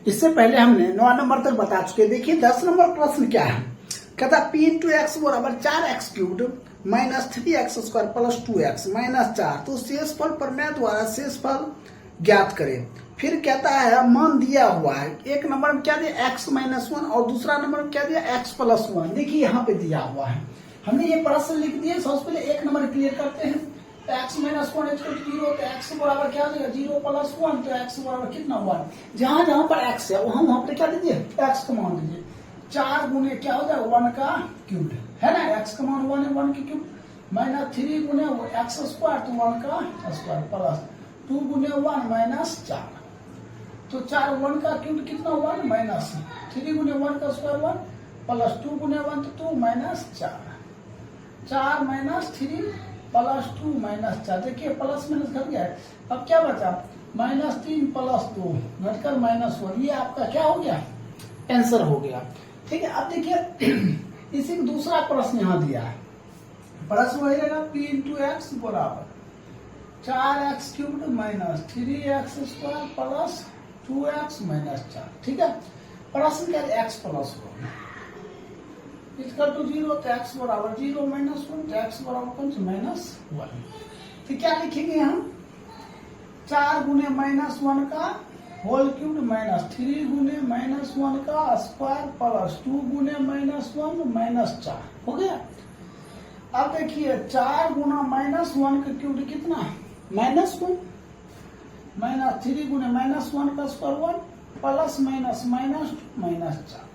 इससे पहले हमने 9 नंबर तक बता चुके। देखिए 10 नंबर प्रश्न क्या है, कहता P इंटू एक्स बराबर 4x cube minus 3x square plus 2x minus 4। तो शेषफल प्रमेय द्वारा शेषफल ज्ञात करें। फिर कहता है मान दिया हुआ है, एक नंबर में क्या दिया x माइनस 1 और दूसरा नंबर में क्या दिया x प्लस 1। देखिए यहाँ पे दिया हुआ है, हमने ये प्रश्न लिख दिया। सबसे पहले एक नंबर क्लियर करते हैं। x माइनस 1 इक्वल टू 0, तो x बराबर क्या हो जाएगा 0 प्लस 1, तो x बराबर कितना 1। जहां जहां पर x है वहां पर क्या दीजिए x का मान दीजिए। 4 गुने क्या हो जाएगा 1 का क्यूब है ना, x का मान 1 है 1 की क्यूब माइनस 3 गुने x स्क्वायर तो 1 का स्क्वायर प्लस 2 गुने 1 माइनस 4। तो 4 1 का क्यूब कितना 1 माइनस 3 गुने 1 का स्क्वायर 1 प्लस 2 गुने 1 तो 2 माइनस 4 माइनस 3 प्लस 2 माइनस 4। देखिए प्लस माइनस घट गया है। अब क्या बचा माइनस 3 प्लस 2 घटकर माइनस 1। ये आपका क्या हो गया आंसर हो गया। ठीक है, अब देखिए इसी का दूसरा प्रश्न यहाँ दिया है। प्रश्न वही रहेगा P इंटू एक्स बराबर 4x cube minus 3x square plus 2x minus 4। ठीक है, प्रश्न क्या है x प्लस 1 इक्वल टू 0, तो x बराबर 0 माइनस 1, तो x बराबर कौन सा माइनस 1। तो क्या लिखेंगे हम 4 गुने माइनस 1 का होल क्यूब माइनस 3 गुने माइनस 1 का स्क्वायर प्लस 2 गुने माइनस 1 माइनस 4 हो गया। अब देखिए 4 गुना माइनस 1 का क्यूब कितना माइनस 1 माइनस 3 गुने माइनस 1 का square 1 plus minus minus 2 minus 4।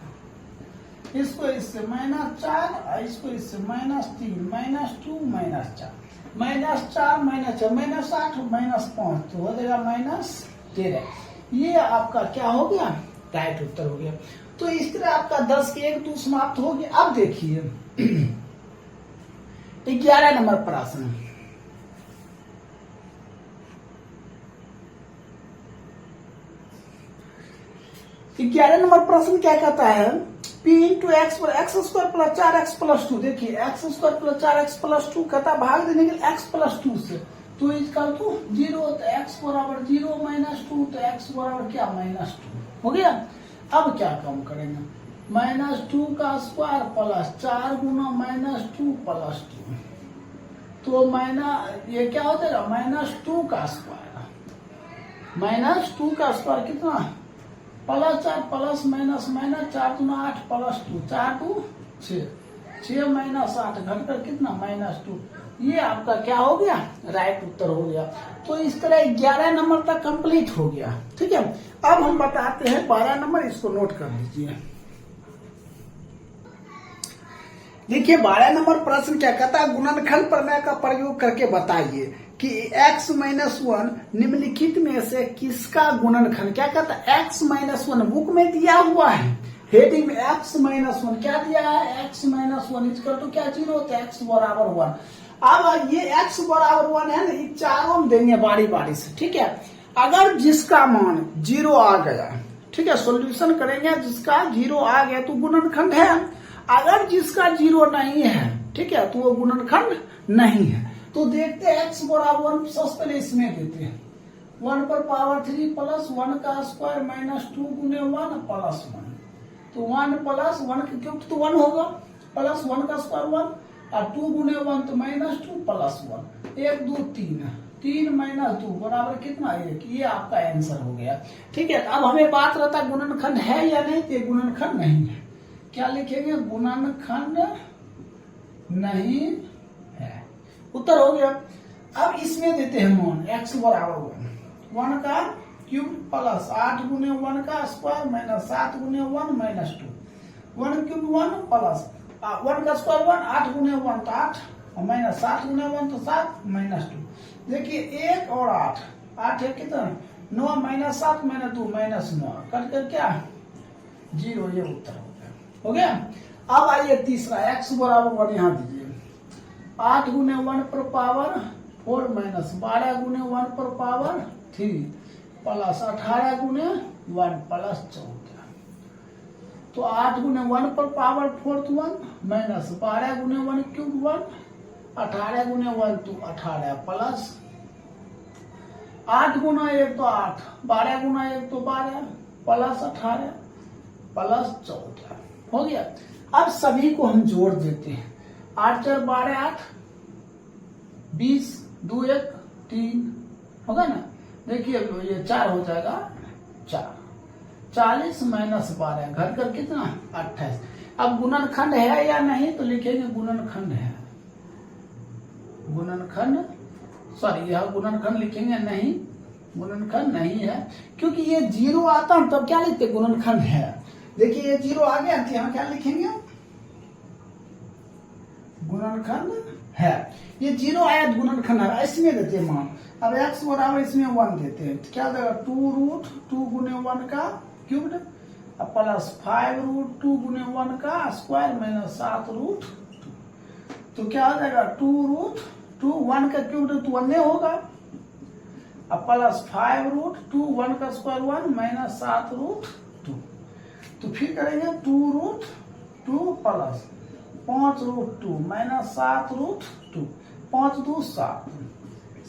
इसको इससे माइनस 4 और इसको इससे minus 3 minus 2 minus 4 minus 4 minus 4 minus 8 minus 5 तो हो जाएगा माइनस 13। ये आपका क्या हो गया राइट उत्तर हो गया। तो इस तरह आपका 10 के 1 2 समाप्त हो गया। अब देखिए 11 नंबर प्रश्न, ग्यारह नंबर प्रश्न क्या कहता है P इंटू एक्स पर x square plus 4x plus 2। देखिए x square plus 4x plus 2 कहता है भाग देने के लिए x प्लस 2 से, तो इक्वल टू 0, तो x बराबर 0 माइनस 2, तो x बराबर क्या माइनस 2 हो गया। अब क्या कम करेंगे माइनस 2 का स्क्वायर प्लस 4 गुना माइनस 2 प्लस 2, तो माइनस ये क्या हो जाएगा माइनस 2 का स्क्वायर माइनस 2 का स्क्वायर कितना प्लस 4 प्लस माइनस माइनस 4 गुना 8 प्लस 2 4 2 6 माइनस 8 घटकर कितना माइनस 2। ये आपका क्या हो गया राइट उत्तर हो गया। तो इस तरह 11 नंबर तक कंप्लीट हो गया। ठीक है, अब हम बताते हैं 12 नंबर, इसको नोट कर लीजिए। देखिए 12 नंबर प्रश्न क्या कहता है गुणनखंड प्रमेय का प्रयोग करके बताइए कि x माइनस 1 निम्नलिखित में से किसका गुणनखंड। क्या कहता है x माइनस 1 बुक में दिया हुआ है, हेडिंग में x माइनस 1 क्या दिया है x माइनस 1 इक्वल टू क्या 0, तो x बराबर 1। अब ये x बराबर 1 है ना, ये चारों हम देंगे बारी बारी से। ठीक है, अगर जिसका मान 0 आ गया, ठीक है सोल्यूशन करेंगे, जिसका 0 आ गया तो गुणनखंड है। अगर जिसका 0 नहीं है, ठीक है, तो वो गुणनखंड नहीं है। तो देखते हैं x बराबर 1 सबसे पहले इसमें देते हैं 1 पर पावर 3 प्लस 1 का स्क्वायर माइनस 2 गुने 1 प्लस 1, तो 1 प्लस 1 का क्यूब तो 1 होगा प्लस 1 का स्क्वायर 1 और 2 गुने 1 तो माइनस 2 प्लस 1 1 2 3 माइनस 2 बराबर कितना 1। ये आपका आंसर हो गया। ठीक है, अब हमें बात रहता है गुणनखंड है या नहीं, तो गुणनखंड नहीं है। क्या लिखेंगे गुणनखंड नहीं है, उत्तर हो गया। अब इसमें देते हैं मान x बराबर 1 का क्यूब प्लस 8 गुने 1 का स्क्वायर माइनस 7 गुने 1 माइनस 2 1 क्यूब 1 प्लस 1 का स्क्वायर 1 8 गुने 1 तो 8 और माइनस 7 गुने 1 तो 7 माइनस 2। देखिए 1 और 8 है कितना 9 माइनस 7 माइनस 2 माइनस 9 कट कर क्या 0। ये उत्तर हो गया। अब आइए तीसरा x बराबर 1 यहाँ दीजिए 8 गुने 1 पर पावर 4 माइनस 12 गुने 1 पर पावर 3 प्लस 18 गुने 1 प्लस 14। तो 8 गुने 1 पर पावर 4 तो 1 माइनस 12 गुने 1 क्यूब 1 18 गुने 1 तो 18 प्लस 8 गुना 1 तो 8 12 गुना 1 तो 12 प्लस 18 प्लस 14 हो गया। अब सभी को हम जोड़ देते हैं। 8 4 12 8 20 2 1 3 होगा ना। देखिए ये 4 हो जाएगा 4 40 माइनस 12 घर कर कितना 28। अब गुणनखंड है या नहीं तो लिखेंगे गुणनखंड है। गुणनखंड सॉरी यह गुणनखंड लिखेंगे नहीं, गुणनखंड नहीं है क्योंकि ये 0 आता है तब क्या लिखते गुणनखंड है। देखिए ये 0 आ गया तो यहाँ क्या लिखेंगे गुणनखंड है। ये 0 आया तो गुणनखंड है, इसमें देते हैं मान। अब x बराबर इसमें 1 देते हैं तो क्या देगा 2√2 गुने 1 का क्यूब्ड प्लस 5√2 गुने 1 का स्क्वायर माइनस 7√2 तो क्या हो जाएगा 2√2 1 का क्यूब्ड तो 1 होगा अब प्लस 5√2 1 का स्क्वायर 1 माइनस 7√2 तो फिर करेंगे 2√2 प्लस 5√2 माइनस 7√2 5 2 7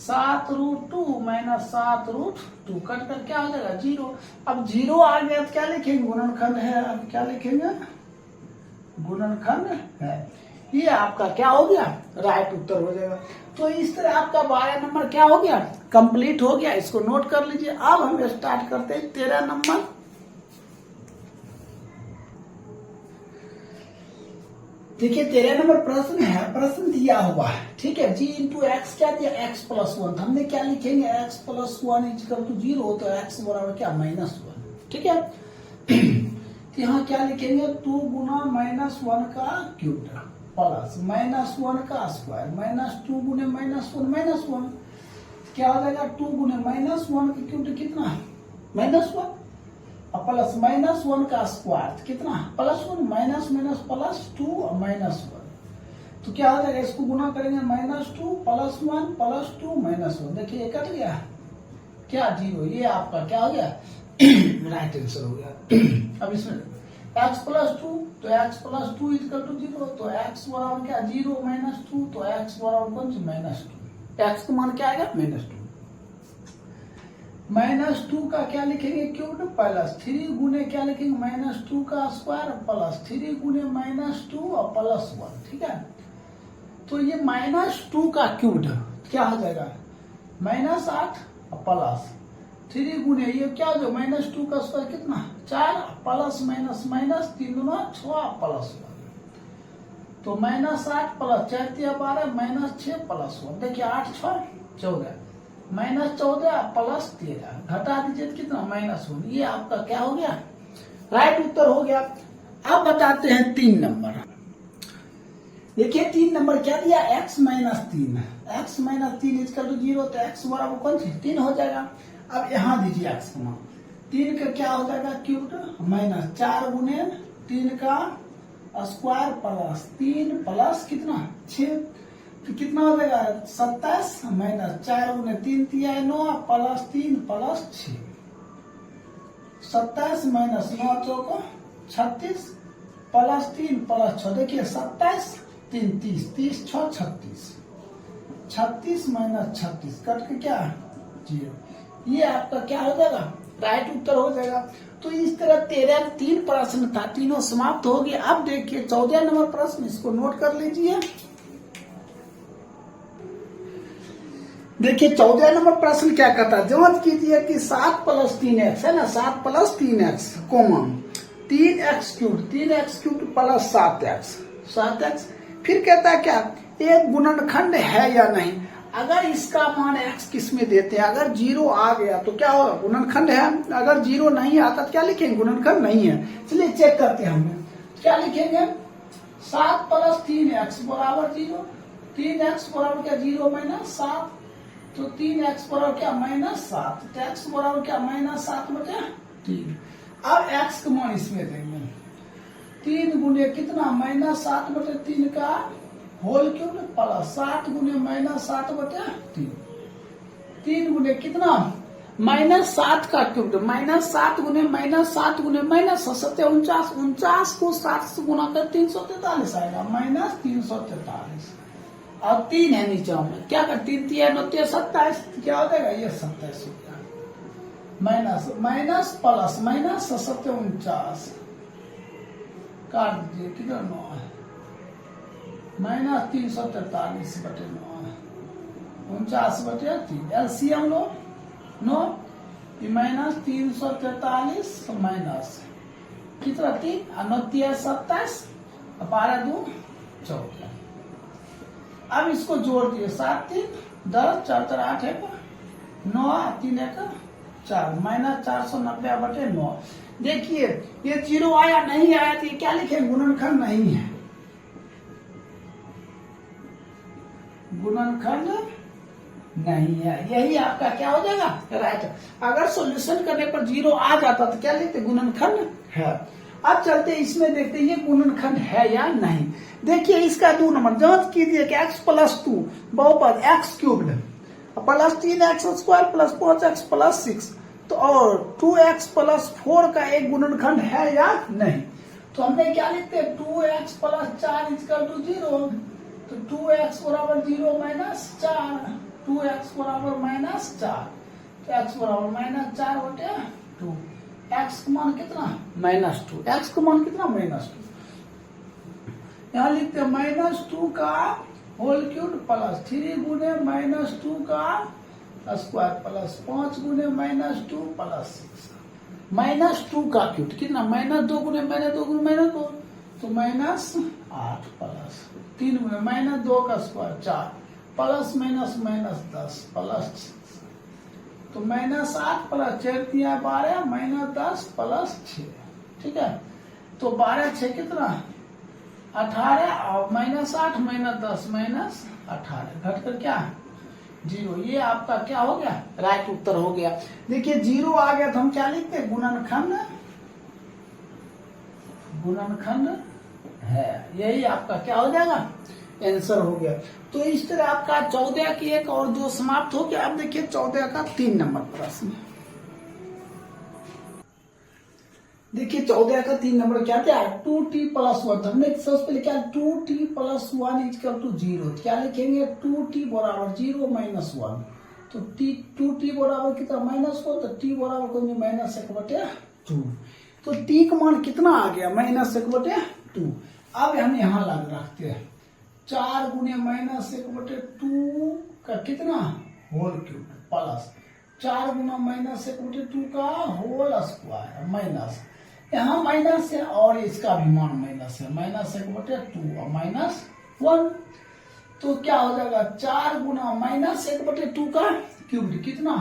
7√2 माइनस 7√2 कट कर क्या हो जाएगा 0। अब 0 आ गया तो क्या लिखेंगे गुणनखंड है। अब क्या लिखेंगे गुणनखंड है। ये आपका क्या हो गया राइट उत्तर हो जाएगा। तो इस तरह आपका 12 नंबर क्या हो गया कंप्लीट हो गया। इसको नोट कर लीजिए। अब हम स्टार्ट करते हैं 13 नंबर। देखिए 13 नंबर प्रश्न है, प्रश्न दिया हुआ है ठीक है। g इंटू एक्स क्या दिया x प्लस 1 हमने क्या लिखेंगे x प्लस 1 इक्वल टू 0 तो x बराबर क्या -1 ठीक है। तो यहाँ क्या लिखेंगे 2 गुना -1 का क्यूब प्लस -1 का स्क्वायर -2 गुने -1 क्या हो जाएगा 2 गुने -1 का क्यूब कितना -1 प्लस -1 का स्क्वायर कितना +1 माइनस माइनस +2 और -1 तो क्या हो जाएगा इसको गुना करेंगे -2 +1 +2 -1 देखिए ये कट गया क्या 0। ये आपका क्या हो गया राइट आंसर हो गया। अब इसमें x प्लस 2 तो x प्लस 2 इक्वल टू 0 तो x बराबर क्या 0 -2 तो x बराबर कौन सी -2 x का मान क्या आएगा -2 -2 का क्या लिखेंगे क्यूब्ड प्लस 3 गुने क्या लिखेंगे -2 का स्क्वायर प्लस 3 गुने -2 और प्लस 1 ठीक है। तो ये -2 का क्यूब्ड क्या हो जाएगा -8 प्लस 3 गुने ये क्या हो जाएगा -2 का स्क्वायर कितना 4 प्लस माइनस माइनस 3 गुना 6 प्लस 1 तो -8 प्लस 4 3 12 -6 प्लस 1 देखिए 8 6 14 -14 प्लस 13 घटा दीजिए कितना -1 ये आपका क्या हो गया राइट उत्तर हो गया। अब बताते हैं 3 नंबर। देखिए 3 नंबर क्या दिया x - 3 इक्वल टू 0 तो x बराबर कौन सी 3 हो जाएगा। अब यहाँ दीजिए x का मान 3 का क्या हो जाएगा क्यूब्ड -4 गुने 3 का स्क्वायर प्लस 3 प्लस कितना 6 तो कितना हो जाएगा 27 -4 गुने 3 3 9 प्लस 3 प्लस 6 27 -9 चौको 36 प्लस 3 प्लस 6 देखिए 27 3 30 30 6 36 36 - 36 कट के क्या 0 ये आपका क्या हो जाएगा राइट उत्तर हो जाएगा। तो इस तरह 3 प्रश्न था तीनों समाप्त हो गए। अब देखिए 14 नंबर प्रश्न इसको नोट कर लीजिए। देखिए 14 नंबर प्रश्न क्या कहता है जांच कीजिए कि 7 + 3x है ना 7 + 3x common 3x cube plus 7x फिर कहता है क्या एक गुणनखंड है या नहीं। अगर इसका मान x किस में देते हैं अगर 0 आ गया तो क्या होगा गुणनखंड है। अगर 0 नहीं आता तो क्या लिखेंगे गुणनखंड नहीं है। चलिए चेक करते हैं हम क्या लिखेंगे 7 + 3x बराबर 0 3x बराबर क्या 0 - 7 तो 3x बराबर क्या -7 तो x बराबर क्या -7/3। अब x का मान इसमें देंगे 3 गुने कितना -7/3 का होल क्यूब प्लस 7 गुने -7/3 3 गुने कितना -7 का क्यूब -7 गुने -7 गुने -7 49 को 7 से गुना कर 343 आएगा -343 और 3 है नीचे में क्या कर 3 3 9 27 क्या हो जाएगा ये 27 हो गया। माइनस माइनस प्लस माइनस 49 काट दीजिए, किधर 9 है, माइनस 343/9 49/3 एलसीएम लो 9 माइनस 343 माइनस कितना 3 29 27 12 2 14। अब इसको जोड़ दिए 7 3 10 4 4 8 1 9 3 1 4 माइनस 490/9। देखिए ये 0 आया नहीं आया तो ये क्या लिखे, गुणनखंड नहीं है, गुणनखंड नहीं है, यही आपका क्या हो जाएगा राइट। अगर सॉल्यूशन करने पर 0 आ जाता तो क्या लिखते, गुणनखंड है। अब चलते इसमें देखते हैं ये गुणनखंड है या नहीं। देखिए इसका 2 नंबर जांच कीजिए कि x + 2 बहुपद x³ plus 3x² plus 5x plus 6 तो और 2x + 4 का एक गुणनखंड है या नहीं। तो हमने क्या लिखते हैं 2x + 4 = 0 तो 2x = 0 माइनस 4 2x = -4 तो x = -4/2 x का मान कितना -2 x का मान कितना -2। यहाँ लिखते हैं -2 का होल क्यूब प्लस 3 गुने -2 का स्क्वायर प्लस 5 गुने -2 प्लस 6 -2 का क्यूब कितना -2 गुने -2 गुने -2 तो -8 प्लस 3 गुने -2 का स्क्वायर 4 प्लस माइनस -10 प्लस 6 तो -8 प्लस 4 3 12 -10 प्लस 6 ठीक है। तो 12 6 कितना 18 और -8 -10 -18 घटकर क्या 0। ये आपका क्या हो गया राइट उत्तर हो गया। देखिए 0 आ गया तो हम क्या लिखते हैं गुणनखंड, गुणनखंड है, यही आपका क्या हो जाएगा आंसर हो गया। तो इस तरह आपका 14 की एक और जो समाप्त हो गया। अब देखिए 14 का 3 नंबर प्रश्न। देखिए 14 का 3 नंबर क्या था 2t + 1। हमने सबसे पहले क्या 2t + 1 = 0 क्या लिखेंगे 2t = 0 - 1 तो 2t बराबर कितना -1 तो t बराबर -1/2 तो t का मान कितना आ गया -1/2। अब हम यहाँ लग रखते हैं 4 गुने -1/2 का कितना होल क्यूब प्लस 4 गुना -1/2 का होल स्क्वायर माइनस यहाँ माइनस है और इसका भी मान माइनस है -1/2 और -1 तो क्या हो जाएगा 4 गुना -1/2 का क्यूब कितना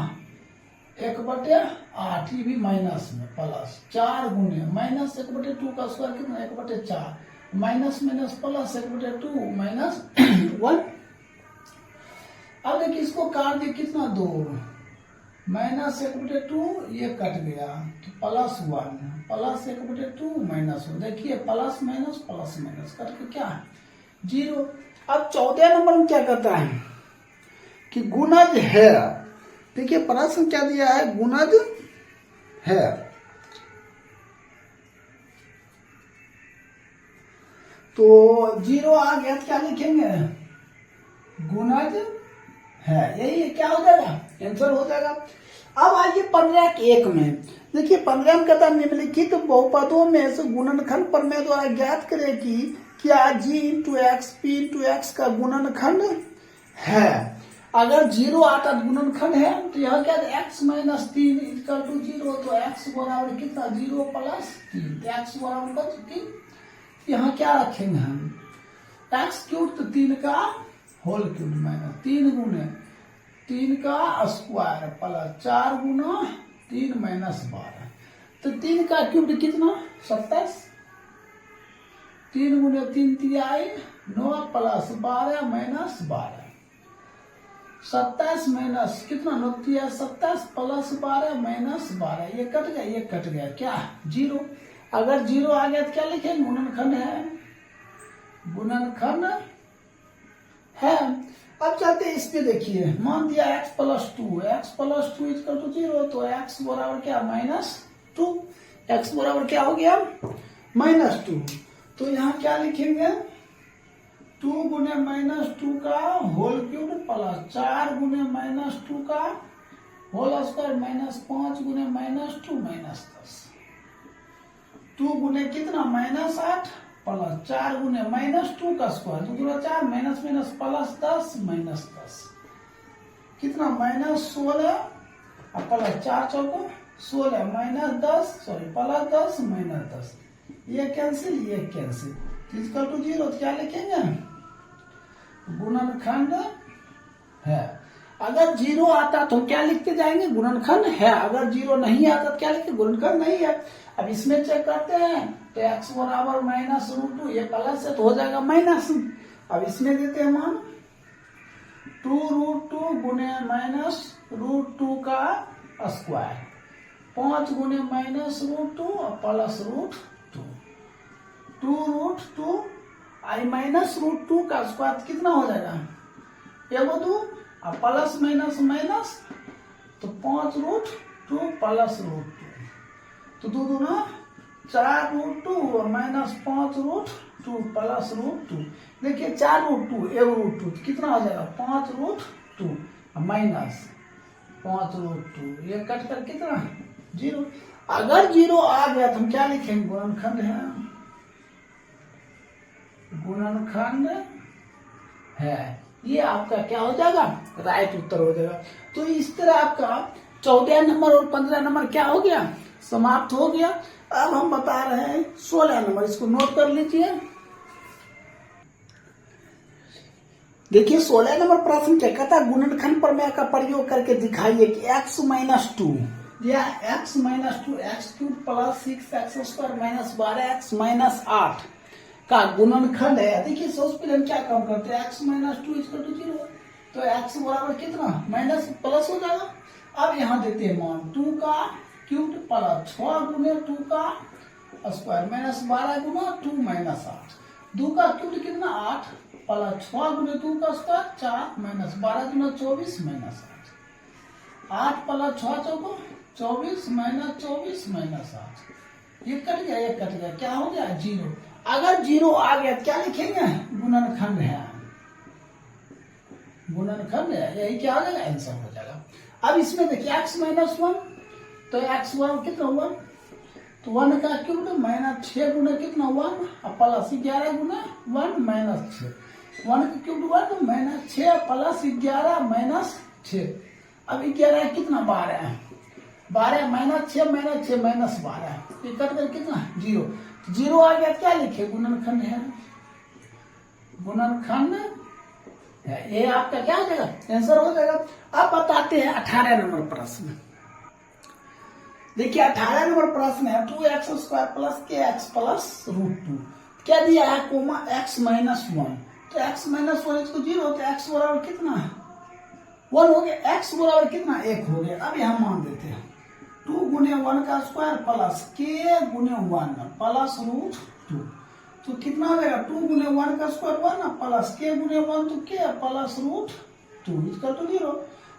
1/8 ये भी माइनस में प्लस 4 गुने -1/2 का स्क्वायर कितना 1/4 माइनस माइनस प्लस 1/2 -1। अब देखिए इसको काट दिए कितना 2 -1/2 ये कट गया तो +1 प्लस 1/2 -1 देखिए प्लस माइनस कट के क्या 0। अब 14 नंबर में क्या कहता है कि गुणज है। देखिए प्रश्न क्या दिया है गुणज है तो 0 आ गया तो क्या लिखेंगे गुणज है, यही क्या हो जाएगा आंसर हो जाएगा। अब आइए 15 के 1 में। देखिए 15 में कहता निम्नलिखित बहुपदों में से गुणनखंड प्रमेय द्वारा ज्ञात करें कि क्या g × x p × x का गुणनखंड है। अगर 0 आता गुणनखंड है तो यहाँ क्या x - 3 = 0 तो x बराबर कितना 0 + 3 x बराबर 3 यहाँ क्या रखेंगे हम x³ तो 3 का होल क्यूब -3 गुने 3 का स्क्वायर प्लस 4 गुना 3 -12 तो 3 का क्यूब कितना 27 3 गुने 3 = 9 प्लस 12 -12 27 माइनस कितना 9 27 प्लस 12 -12 ये कट गया क्या 0। अगर 0 आ गया तो क्या लिखेंगे गुणनखंड है, गुणनखंड है। अब चलते इस पे देखिए मान दिया x + 2 = 0 तो x बराबर क्या -2 x बराबर क्या हो गया -2 तो यहाँ क्या लिखेंगे 2 गुने -2 का होल क्यूब प्लस 4 गुने -2 का होल स्क्वायर माइनस 5 गुने -2 -10, 2 गुने कितना -8 प्लस 4 गुने -2 का स्क्वायर, 2 दूना 4 माइनस माइनस प्लस 10 -10 कितना -16 और प्लस 4 चौको 16 -10 सॉरी प्लस 10 -10, ये कैंसिल इक्वल टू 0, तो क्या लिखेंगे गुणनखंड है। अगर 0 आता तो क्या लिखते जाएंगे गुणनखंड है, अगर 0 नहीं आता तो क्या लिखते गुणनखंड नहीं है। अब इसमें चेक करते हैं तो x बराबर -√2, ये प्लस है तो हो जाएगा माइनस। अब इसमें देते हैं मान 2√2 गुने -√2 का स्क्वायर, 5 गुने -√2 और प्लस √2, 2√2 आई -√2 का स्क्वायर कितना हो जाएगा, ये वो 2 और प्लस माइनस माइनस तो 5√2 प्लस √2, तो 2 दूना 4√2 और -5√2 प्लस √2, देखिए 4√2 1√2 कितना हो जाएगा 5√2 माइनस 5√2, ये कट कर कितना 0। अगर 0 आ गया तो हम क्या लिखेंगे गुणनखंड है, गुणनखंड है, ये आपका क्या हो जाएगा राइट उत्तर हो जाएगा। तो इस तरह आपका 14 नंबर और 15 नंबर क्या हो गया समाप्त हो गया। अब हम बता रहे हैं 16 नंबर, इसको नोट कर लीजिए। देखिए 16 नंबर प्रश्न क्या कहता है, गुणनखंड प्रमेय का प्रयोग करके दिखाइए कि x - 2 या x - 2 x³ plus 6x² minus 12x minus 8 का गुणनखंड है। देखिए सबसे पहले हम क्या काम करते हैं, x - 2 = 0, तो x बराबर कितना माइनस प्लस हो जाएगा। अब यहाँ देते हैं मान 2 का क्यूब प्लस 6 गुने 2 का स्क्वायर माइनस 12 गुना 2 माइनस 8, 2 का क्यूब कितना 8 प्लस 6 गुने 2 का स्क्वायर 4 माइनस 12 गुना 24 माइनस 8 प्लस 6 चौको 24 माइनस 24 माइनस 8, ये कट गया क्या हो गया 0। अगर 0 आ गया क्या लिखेंगे गुणनखंड है, गुणनखंड है, यही क्या हो जाएगा आंसर हो जाएगा। अब इसमें देखिए x - 1 तो x बराबर कितना 1, तो 1 का क्यूब माइनस 6 गुना कितना 1 और प्लस 11 गुना 1 माइनस 6, 1 का क्यूब 1 माइनस 6 प्लस 11 माइनस 6, अब 11 कितना 12 है, 12 माइनस 6 माइनस 6 माइनस 12, ये कट कर कितना 0, 0 आ गया क्या लिखे गुणनखंड है, गुणनखंड है, ये आपका क्या हो जाएगा आंसर हो जाएगा। अब बताते हैं 18 नंबर प्रश्न। देखिए 18 नंबर प्रश्न है 2x² प्लस kx प्लस √2 क्या दिया है कोमा x - 1, तो x - 1 इसको 0, तो x बराबर कितना 1 हो गया, x बराबर कितना 1 हो गया। अब यहाँ मान देते हैं 2 गुने 1 का स्क्वायर प्लस k गुने 1 प्लस √2, तो कितना हो जाएगा 2 गुने 1 का स्क्वायर 1 प्लस k गुने 1 तो k प्लस √2 इक्वल टू 0,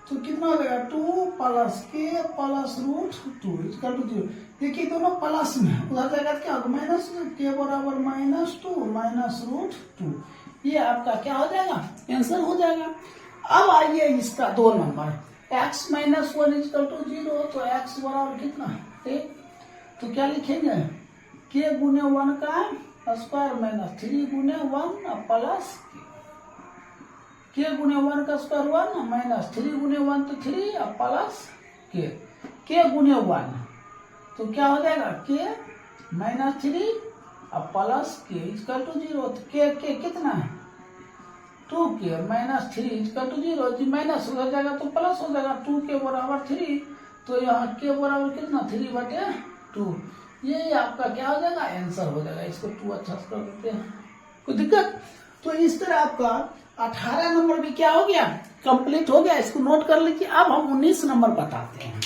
तो कितना हो जाएगा 2 plus k plus √2 equal to 0। देखिए दोनों प्लस में, उधर जाएगा क्या होगा माइनस, k बराबर -2 माइनस √2, ये आपका क्या हो जाएगा आंसर हो जाएगा। अब आइए इसका 2 नंबर x - 1 = 0, तो x बराबर कितना 1, तो क्या लिखेंगे k गुने 1 का स्क्वायर माइनस 3 गुने 1 प्लस k गुने 1 का स्क्वायर 1 माइनस 3 गुने 1 तो 3 प्लस k गुने 1, तो क्या हो जाएगा k minus 3 plus k equal to 0, तो k कितना है 2k माइनस 3 इक्वल टू 0, जी माइनस हो जाएगा तो प्लस हो जाएगा 2k बराबर 3, तो यहाँ k बराबर कितना 3/2, ये आपका क्या हो जाएगा आंसर हो जाएगा। इसको 2 अच्छा से कर देते हैं, कोई दिक्कत। तो इस तरह आपका 18 नंबर भी क्या हो गया कंप्लीट हो गया, इसको नोट कर लीजिए। अब हम 19 नंबर बताते हैं।